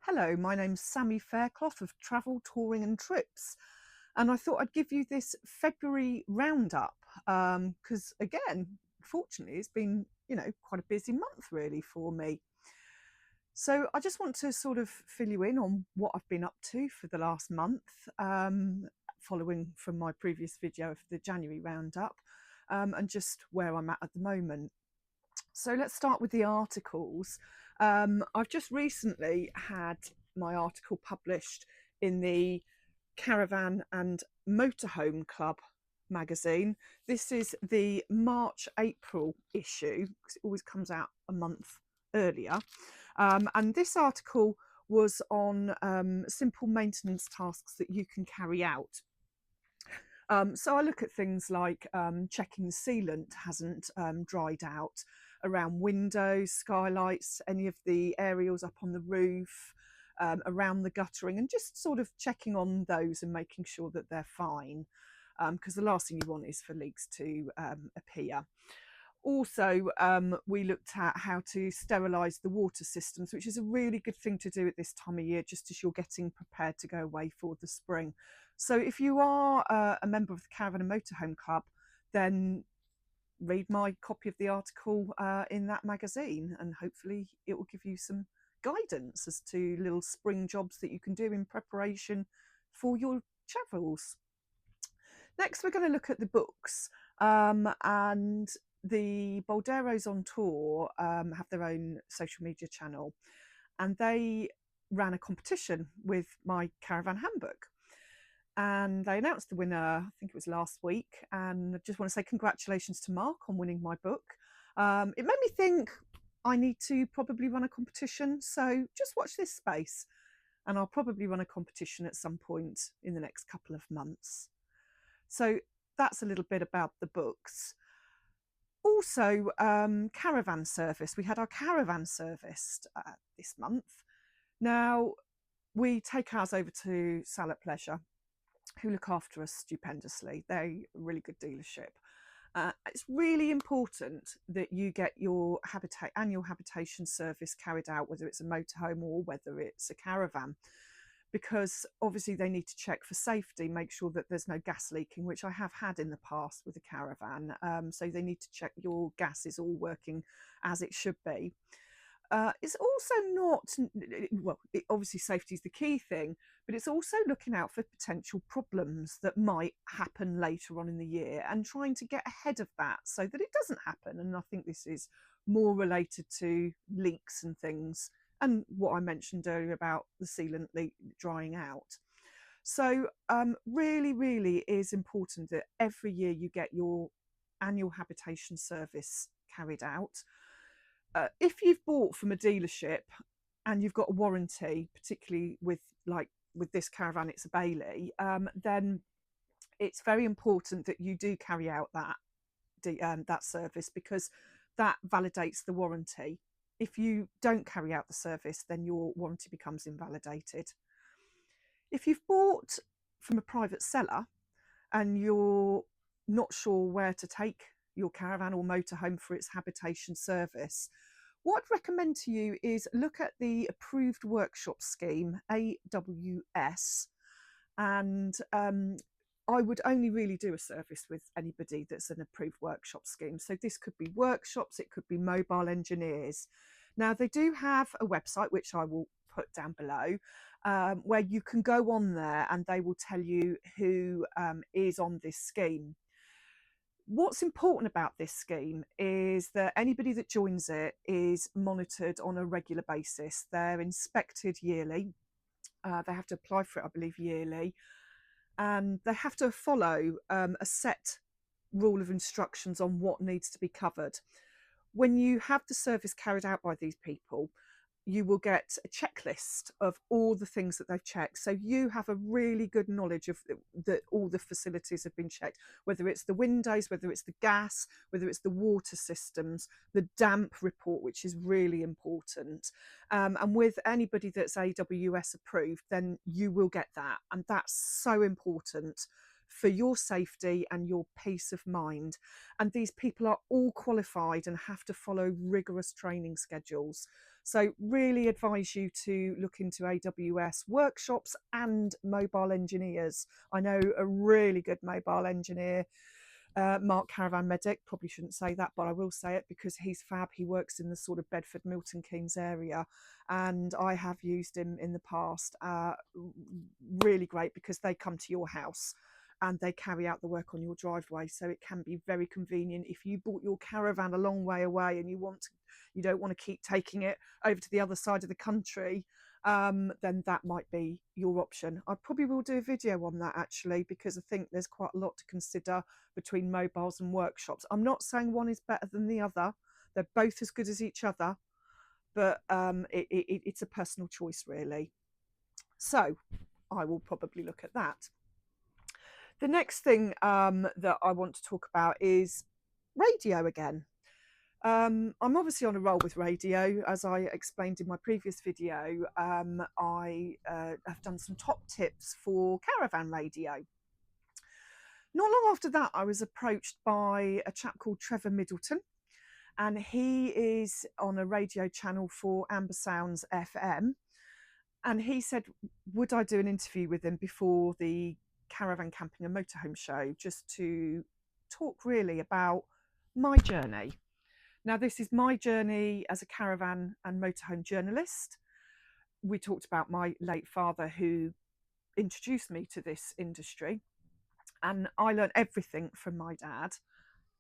Hello, my name's Sammy Fairclough of Travel, Touring and Trips, and I thought I'd give you this February roundup because, again, fortunately, it's been, quite a busy month really for me. So I just want to sort of fill you in on what I've been up to for the last month, following from my previous video of the January roundup, and just where I'm at the moment. So let's start with the articles. I've just recently had my article published in the Caravan and Motorhome Club magazine. This is the March-April issue because it always comes out a month earlier. And this article was on simple maintenance tasks that you can carry out. So I look at things like checking the sealant hasn't dried out around windows, skylights, any of the aerials up on the roof, around the guttering, and just sort of checking on those and making sure that they're fine, because the last thing you want is for leaks to appear. Also, we looked at how to sterilise the water systems, which is a really good thing to do at this time of year, just as you're getting prepared to go away for the spring. So if you are a member of the Caravan and Motorhome Club, then read my copy of the article in that magazine, and hopefully it will give you some guidance as to little spring jobs that you can do in preparation for your travels. Next, we're going to look at the books, and the Bolderos on Tour have their own social media channel, and they ran a competition with my caravan handbook, and they announced the winner, I think it was last week, and I just want to say congratulations to Mark on winning my book. It made me think I need to probably run a competition, so just watch this space, and I'll probably run a competition at some point in the next couple of months. So that's a little bit about the books. Also, caravan service. We had our caravan serviced this month. Now, we take ours over to Salop Pleasure, who look after us stupendously. They're a really good dealership. It's really important that you get your annual habitation service carried out, whether it's a motorhome or whether it's a caravan, because obviously they need to check for safety, make sure that there's no gas leaking, which I have had in the past with a caravan. So they need to check your gas is all working as it should be. It's also not, well, obviously safety is the key thing, but it's also looking out for potential problems that might happen later on in the year and trying to get ahead of that so that it doesn't happen. And I think this is more related to leaks and things, and what I mentioned earlier about the sealant drying out. So really, really is important that every year you get your annual habitation service carried out. If you've bought from a dealership and you've got a warranty, particularly with this caravan, it's a Bailey, then it's very important that you do carry out that service, because that validates the warranty. If you don't carry out the service, then your warranty becomes invalidated. If you've bought from a private seller and you're not sure where to take your caravan or motorhome for its habitation service, what I'd recommend to you is look at the Approved Workshop Scheme, AWS, and I would only really do a service with anybody that's an approved workshop scheme. So this could be workshops, it could be mobile engineers. Now, they do have a website, which I will put down below, where you can go on there and they will tell you who is on this scheme. What's important about this scheme is that anybody that joins it is monitored on a regular basis. They're inspected yearly. They have to apply for it, I believe, yearly. And they have to follow a set rule of instructions on what needs to be covered. When you have the service carried out by these people, you will get a checklist of all the things that they've checked. So you have a really good knowledge of that all the facilities have been checked, whether it's the windows, whether it's the gas, whether it's the water systems, the damp report, which is really important. And with anybody that's AWS approved, then you will get that. And that's so important for your safety and your peace of mind. And these people are all qualified and have to follow rigorous training schedules. So really advise you to look into AWS workshops and mobile engineers. I know a really good mobile engineer, Mark Caravan Medic. Probably shouldn't say that, but I will say it because he's fab. He works in the sort of Bedford, Milton Keynes area, and I have used him in the past. Really great, because they come to your house and they carry out the work on your driveway, so it can be very convenient. If you bought your caravan a long way away and you don't want to keep taking it over to the other side of the country, then that might be your option. I probably will do a video on that, actually, because I think there's quite a lot to consider between mobiles and workshops. I'm not saying one is better than the other. They're both as good as each other, but it's a personal choice, really. So I will probably look at that. The next thing that I want to talk about is radio again. I'm obviously on a roll with radio. As I explained in my previous video, I have done some top tips for caravan radio. Not long after that, I was approached by a chap called Trevor Middleton, and he is on a radio channel for Amber Sounds FM. And he said, would I do an interview with him before the Caravan Camping and Motorhome show, just to talk really about my journey. Now, this is my journey as a caravan and motorhome journalist. We talked about my late father, who introduced me to this industry, and I learned everything from my dad,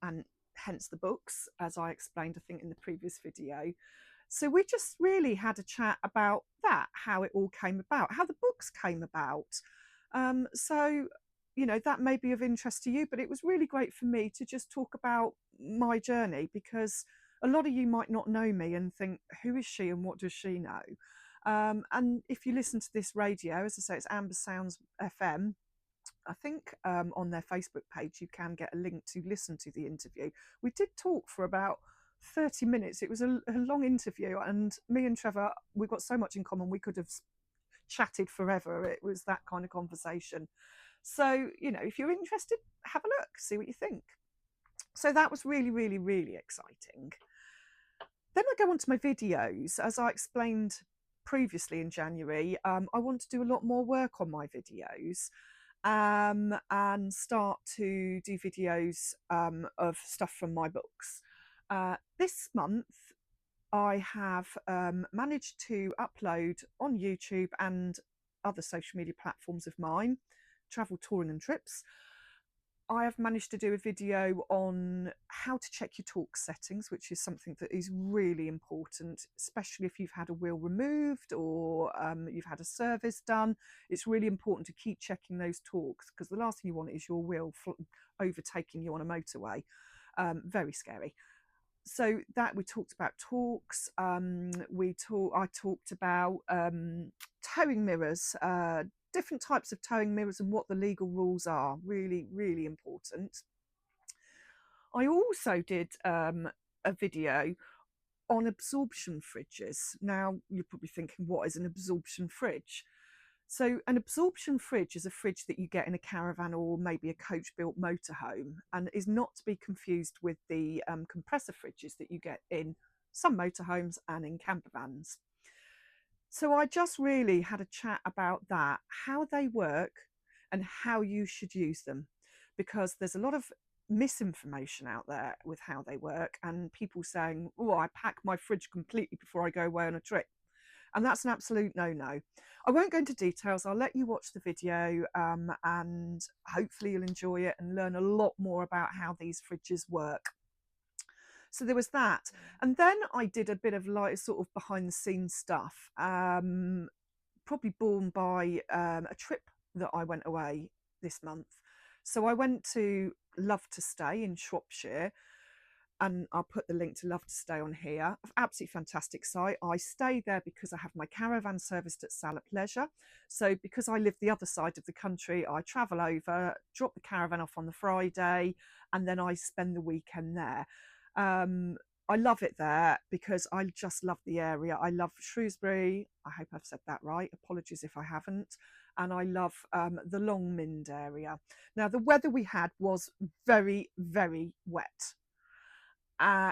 and hence the books, as I explained, I think, in the previous video. So we just really had a chat about that, how it all came about, how the books came about. So, you know, that may be of interest to you, but it was really great for me to just talk about my journey, because a lot of you might not know me and think, who is she and what does she know? And if you listen to this radio, as I say, it's Amber Sounds FM. I think on their Facebook page you can get a link to listen to the interview. We did talk for about 30 minutes. It was a long interview, and me and Trevor, we've got so much in common, we could have chatted forever. It was that kind of conversation. So, you know, if you're interested, have a look, see what you think. So that was really, really, really exciting. Then I go on to my videos. As I explained previously in January, I want to do a lot more work on my videos, and start to do videos of stuff from my books. This month, I have managed to upload on YouTube and other social media platforms of mine, travel, touring and trips. I have managed to do a video on how to check your torque settings, which is something that is really important, especially if you've had a wheel removed or you've had a service done. It's really important to keep checking those torques, because the last thing you want is your wheel overtaking you on a motorway. Very scary. So that we talked about torques. I talked about towing mirrors, different types of towing mirrors and what the legal rules are. Really, really important. I also did a video on absorption fridges. Now, you're probably thinking, what is an absorption fridge? So an absorption fridge is a fridge that you get in a caravan or maybe a coach-built motorhome, and is not to be confused with the compressor fridges that you get in some motorhomes and in campervans. So I just really had a chat about that, how they work and how you should use them, because there's a lot of misinformation out there with how they work, and people saying, oh, I pack my fridge completely before I go away on a trip. And that's an absolute no-no. I won't go into details. I'll let you watch the video, and hopefully you'll enjoy it and learn a lot more about how these fridges work. So there was that. And then I did a bit of like sort of behind the scenes stuff, probably born by a trip that I went away this month. So I went to Love to Stay in Shropshire, and I'll put the link to Love to Stay on here. Absolutely fantastic site. I stayed there because I have my caravan serviced at Salop Leisure. So because I live the other side of the country, I travel over, drop the caravan off on the Friday, and then I spend the weekend there. I love it there because I just love the area. I love Shrewsbury. I hope I've said that right. Apologies if I haven't. And I love the Longmynd area. Now, the weather we had was very, very wet.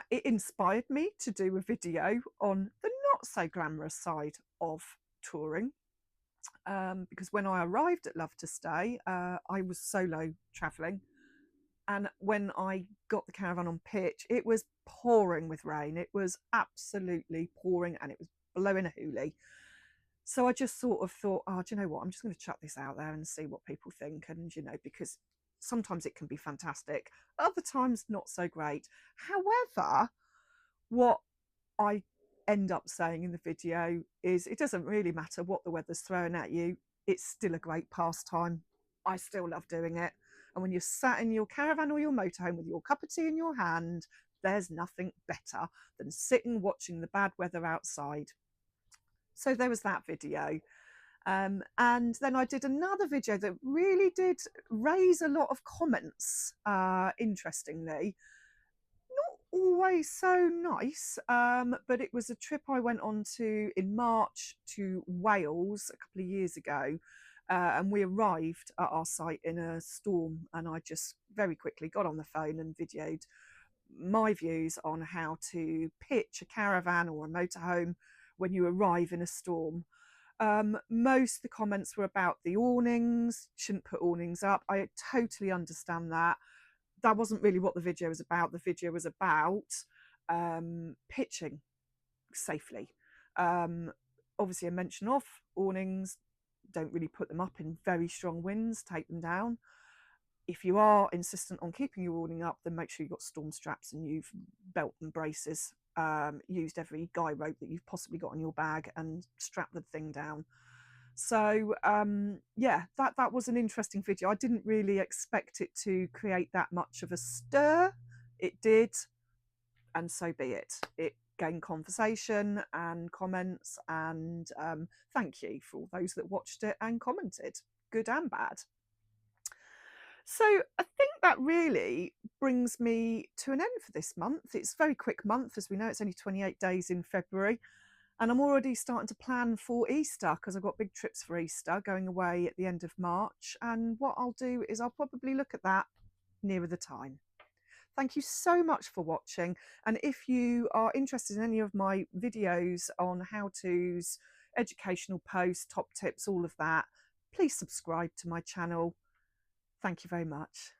It inspired me to do a video on the not so glamorous side of touring. Because when I arrived at Love to Stay, I was solo travelling. And when I got the caravan on pitch, it was pouring with rain. It was absolutely pouring and it was blowing a hoolie. So I just sort of thought, oh, do you know what? I'm just going to chuck this out there and see what people think. And, you know, because sometimes it can be fantastic, other times not so great. However, what I end up saying in the video is it doesn't really matter what the weather's throwing at you, it's still a great pastime. I still love doing it. And when you're sat in your caravan or your motorhome with your cup of tea in your hand, there's nothing better than sitting watching the bad weather outside. So there was that video. And then I did another video that really did raise a lot of comments, interestingly. Not always so nice, but it was a trip I went on to in March to Wales a couple of years ago. And we arrived at our site in a storm, and I just very quickly got on the phone and videoed my views on how to pitch a caravan or a motorhome when you arrive in a storm. Most of the comments were about the awnings, shouldn't put awnings up. I totally understand that. That wasn't really what the video was about. The video was about pitching safely. Obviously, a mention of awnings, don't really put them up in very strong winds, take them down. If you are insistent on keeping your awning up, then make sure you've got storm straps and you've belt and braces, used every guy rope that you've possibly got in your bag and strap the thing down. So yeah, that was an interesting video. I didn't really expect it to create that much of a stir. It did, and so be it. It gained conversation and comments, and thank you for all those that watched it and commented, good and bad. So I think that really brings me to an end for this month. It's a very quick month, as we know, it's only 28 days in February. And I'm already starting to plan for Easter because I've got big trips for Easter going away at the end of March. And what I'll do is I'll probably look at that nearer the time. Thank you so much for watching. And if you are interested in any of my videos on how-tos, educational posts, top tips, all of that, please subscribe to my channel. Thank you very much.